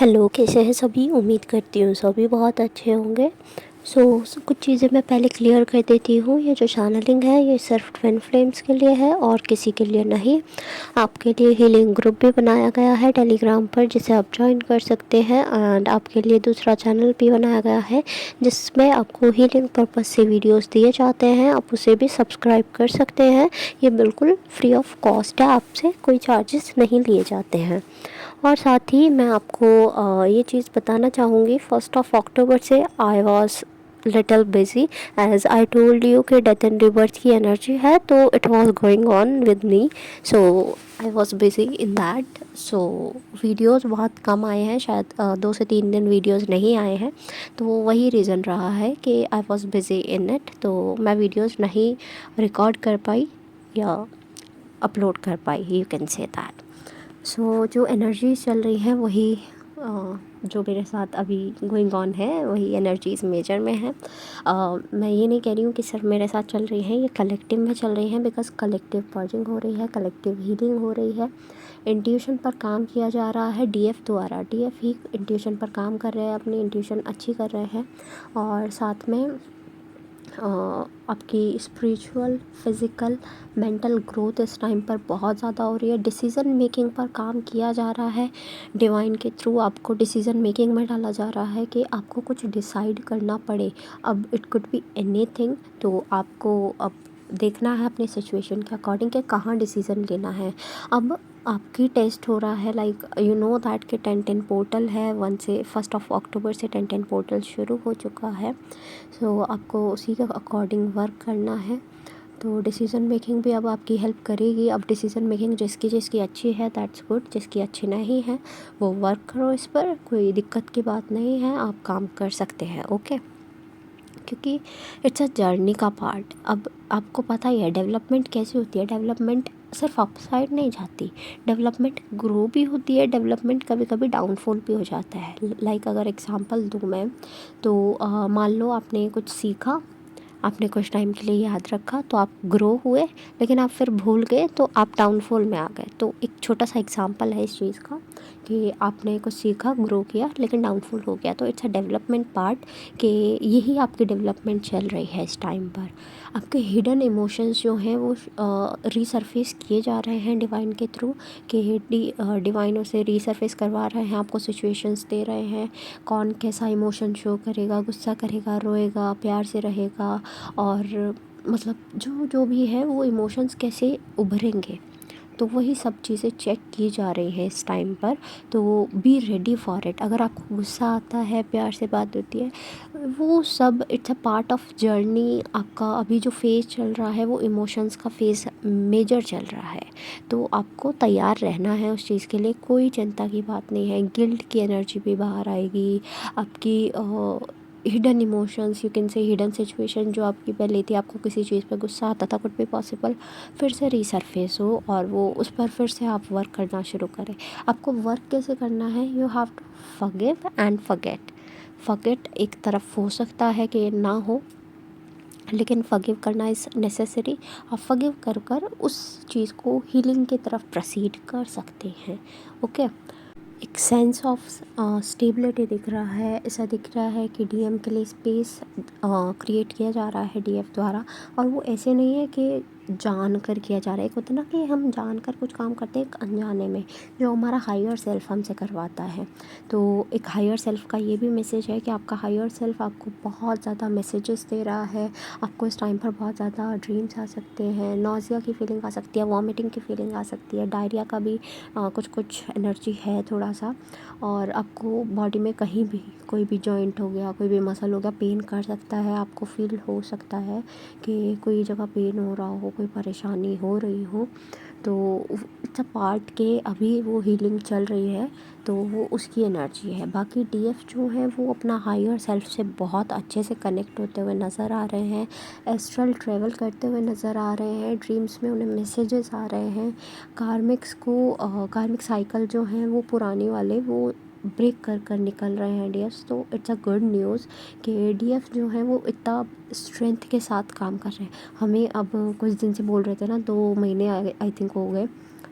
Hello, कैसे हैं सभी। उम्मीद करती हूँ सभी बहुत अच्छे होंगे। कुछ चीज़ें मैं पहले क्लियर कर देती हूँ। ये जो चैनलिंग है ये सिर्फ ट्विन फ्लेम्स के लिए है और किसी के लिए नहीं। आपके लिए हीलिंग ग्रुप भी बनाया गया है टेलीग्राम पर, जिसे आप ज्वाइन कर सकते हैं। एंड आपके लिए दूसरा चैनल भी बनाया गया है जिसमें आपको हीलिंग पर्पस से वीडियोस दिए जाते हैं। आप उसे भी सब्सक्राइब कर सकते हैं। ये बिल्कुल फ्री ऑफ कॉस्ट है, आपसे कोई चार्जेस नहीं लिए जाते हैं। और साथ ही मैं आपको ये चीज़ बताना चाहूँगी, 1 अक्टूबर से I was little busy, as I told you कि डेथ एंड रिबर्थ की एनर्जी है, तो it was going on with me. So I was busy in that. So videos बहुत कम आए हैं, शायद 2 से 3 दिन वीडियोज़ नहीं आए हैं। तो वही रीज़न रहा है कि I was busy in it, तो मैं वीडियोज़ नहीं रिकॉर्ड कर पाई या अपलोड कर पाई, यू कैन से दैट। जो एनर्जीज चल रही हैं वही जो मेरे साथ अभी गोइंग ऑन है वही एनर्जीज मेजर में है। मैं ये नहीं कह रही हूँ कि सिर्फ मेरे साथ चल रही हैं, ये कलेक्टिव में चल रही हैं, बिकॉज कलेक्टिव पर्जिंग हो रही है, कलेक्टिव हीलिंग हो रही है। इंट्यूशन पर काम किया जा रहा है डीएफ द्वारा। डीएफ ही इंट्यूशन पर काम कर रहे हैं, अपनी इंट्यूशन अच्छी कर रहे हैं। और साथ में आपकी स्पिरिचुअल, फिज़िकल, मेंटल ग्रोथ इस टाइम पर बहुत ज़्यादा हो रही है। डिसीज़न मेकिंग पर काम किया जा रहा है। डिवाइन के थ्रू आपको डिसीज़न मेकिंग में डाला जा रहा है कि आपको कुछ डिसाइड करना पड़े। अब इट कुड बी एनीथिंग, तो आपको अब देखना है अपनी सिचुएशन के अकॉर्डिंग कि कहाँ डिसीज़न लेना है। अब आपकी टेस्ट हो रहा है, लाइक यू नो दैट कि 10-10 पोर्टल है। 1 अक्टूबर से 10-10 पोर्टल शुरू हो चुका है। आपको उसी के अकॉर्डिंग वर्क करना है। तो डिसीज़न मेकिंग भी अब आपकी हेल्प करेगी। अब डिसीज़न मेकिंग जिसकी जिसकी अच्छी है दैट्स गुड, जिसकी अच्छी नहीं है वो वर्क करो इस पर, कोई दिक्कत की बात नहीं है, आप काम कर सकते हैं। ओके, क्योंकि इट्स अ जर्नी का पार्ट। अब आपको पता ही है डेवलपमेंट कैसी होती है। डेवलपमेंट सिर्फ अपसाइड नहीं जाती, डेवलपमेंट ग्रो भी होती है। डेवलपमेंट कभी कभी डाउनफॉल भी हो जाता है। लाइक अगर एग्जांपल दूँ मैं, तो मान लो आपने कुछ सीखा, आपने कुछ टाइम के लिए याद रखा, तो आप ग्रो हुए, लेकिन आप फिर भूल गए तो आप डाउनफॉल में आ गए। तो एक छोटा सा एग्जांपल है इस चीज़ का कि आपने कुछ सीखा, ग्रो किया, लेकिन डाउनफॉल हो गया। तो इट्स अ डेवलपमेंट पार्ट कि यही आपकी डेवलपमेंट चल रही है इस टाइम पर। आपके हिडन इमोशंस जो हैं वो रीसरफेस किए जा रहे हैं डिवाइन के थ्रू, कि डिवाइन उसे रीसरफेस करवा रहे हैं, आपको सिचुएशंस दे रहे हैं। कौन कैसा इमोशन शो करेगा, गुस्सा करेगा, रोएगा, प्यार से रहेगा, और मतलब जो जो भी है वो इमोशंस कैसे उभरेंगे, तो वही सब चीज़ें चेक की जा रही है इस टाइम पर। तो बी रेडी फॉर इट। अगर आपको गुस्सा आता है, प्यार से बात होती है, वो सब it's a part of journey. आपका अभी जो फेज़ चल रहा है वो इमोशंस का फेज़ मेजर चल रहा है, तो आपको तैयार रहना है उस चीज़ के लिए। कोई चिंता की बात नहीं है। गिल्ट की एनर्जी भी बाहर आएगी, आपकी hidden emotions, you can say hidden situation जो आपकी पहले थी, आपको किसी चीज़ पर गुस्सा आता था, कुछ भी पॉसिबल फिर से रीसरफेस हो और वो उस पर फिर से आप वर्क करना शुरू करें। आपको वर्क कैसे करना है? You have to forgive and forget. Forget एक तरफ हो सकता है कि ना हो, लेकिन फॉरगिव करना इज़ नेसेसरी। आप फॉरगिव कर कर उस चीज़ को हीलिंग की तरफ प्रोसीड कर सकते हैं। ओके, एक सेंस ऑफ स्टेबिलिटी दिख रहा है। ऐसा दिख रहा है कि डीएम के लिए स्पेस क्रिएट किया जा रहा है डीएफ द्वारा। और वो ऐसे नहीं है कि जान कर किया जा रहा है। एक होता है ना कि हम जान कर कुछ काम करते हैं एक अनजाने में, जो हमारा हायर सेल्फ हमसे करवाता है। तो एक हायर सेल्फ का ये भी मैसेज है कि आपका हायर सेल्फ आपको बहुत ज़्यादा मैसेजेस दे रहा है। आपको इस टाइम पर बहुत ज़्यादा ड्रीम्स आ सकते हैं, नॉजिया की फीलिंग आ सकती है, वॉमिटिंग की फीलिंग आ सकती है, डायरिया का भी कुछ कुछ एनर्जी है थोड़ा सा। और आपको बॉडी में कहीं भी कोई भी जॉइंट हो गया, कोई भी मसल हो गया, पेन कर सकता है। आपको फील हो सकता है कि कोई जगह पेन हो रहा हो, कोई परेशानी हो रही हो। तो इट्स अ पार्ट के अभी वो हीलिंग चल रही है, तो वो उसकी एनर्जी है। बाकी डीएफ जो है वो अपना हायर सेल्फ से बहुत अच्छे से कनेक्ट होते हुए नज़र आ रहे हैं, एस्ट्रल ट्रैवल करते हुए नज़र आ रहे हैं, ड्रीम्स में उन्हें मैसेजेस आ रहे हैं। कार्मिक साइकिल जो हैं वो पुराने वाले वो ब्रेक कर कर निकल रहे हैं डीएफ। तो इट्स अ गुड न्यूज़ कि डीएफ जो है वो इतना स्ट्रेंथ के साथ काम कर रहे हैं। हमें अब कुछ दिन से बोल रहे थे ना, 2 महीने आई थिंक हो गए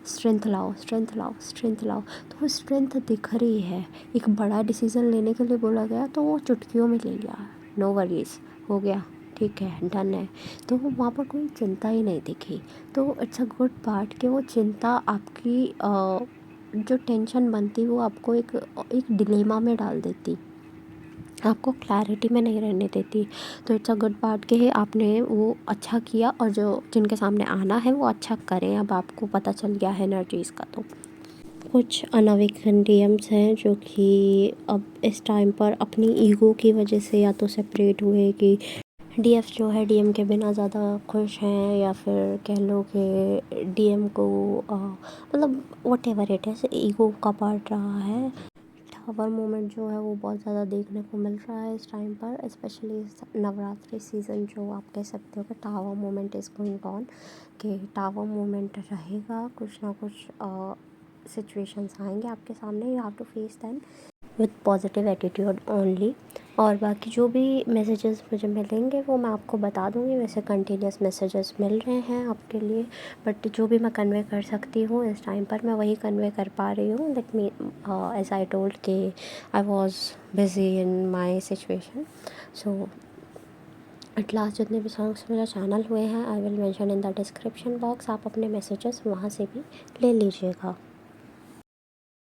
स्ट्रेंथ लाओ, स्ट्रेंथ लाओ, स्ट्रेंथ लाओ। तो वो स्ट्रेंथ दिख रही है। एक बड़ा डिसीज़न लेने के लिए बोला गया तो वो चुटकियों में ले लिया, नो वरीज़, हो गया, ठीक है, डन है। तो वहाँ पर कोई चिंता ही नहीं दिखी। तो इट्स अ गुड पार्ट कि वो चिंता आपकी जो टेंशन बनती वो आपको एक डिलेमा में डाल देती, आपको क्लैरिटी में नहीं रहने देती। तो इट्स अ गुड पार्ट कि आपने वो अच्छा किया, और जो जिनके सामने आना है वो अच्छा करें। अब आपको पता चल गया है एनर्जीज़ का। तो कुछ अनअवेकन डीएम्स हैं जो कि अब इस टाइम पर अपनी ईगो की वजह से या तो सेपरेट हुए, कि डीएफ जो है डीएम के बिना ज़्यादा खुश हैं, या फिर कह लो कि डीएम को मतलब व्हाटएवर इट इज़, ईगो का पार्ट रहा है। टावर मोमेंट जो है वो बहुत ज़्यादा देखने को मिल रहा है इस टाइम पर, स्पेशली नवरात्रि सीज़न जो आप कह सकते हो कि tower moment is going on, कि टावर मोमेंट रहेगा। कुछ ना कुछ सिचुएशंस आएंगे आपके सामने, you have to face them with positive attitude only. और बाकी जो भी मैसेजेस मुझे मिलेंगे वो मैं आपको बता दूँगी। वैसे कंटिन्यूस मैसेजेस मिल रहे हैं आपके लिए, बट जो भी मैं कन्वे कर सकती हूँ इस टाइम पर मैं वही कन्वे कर पा रही हूँ। Let me as I told कि I was busy in my situation. So at last जितने भी सॉन्ग्स मेरा चैनल हुए हैं I will mention in the description box, आप अपने मैसेजेस वहाँ से भी ले लीजिएगा।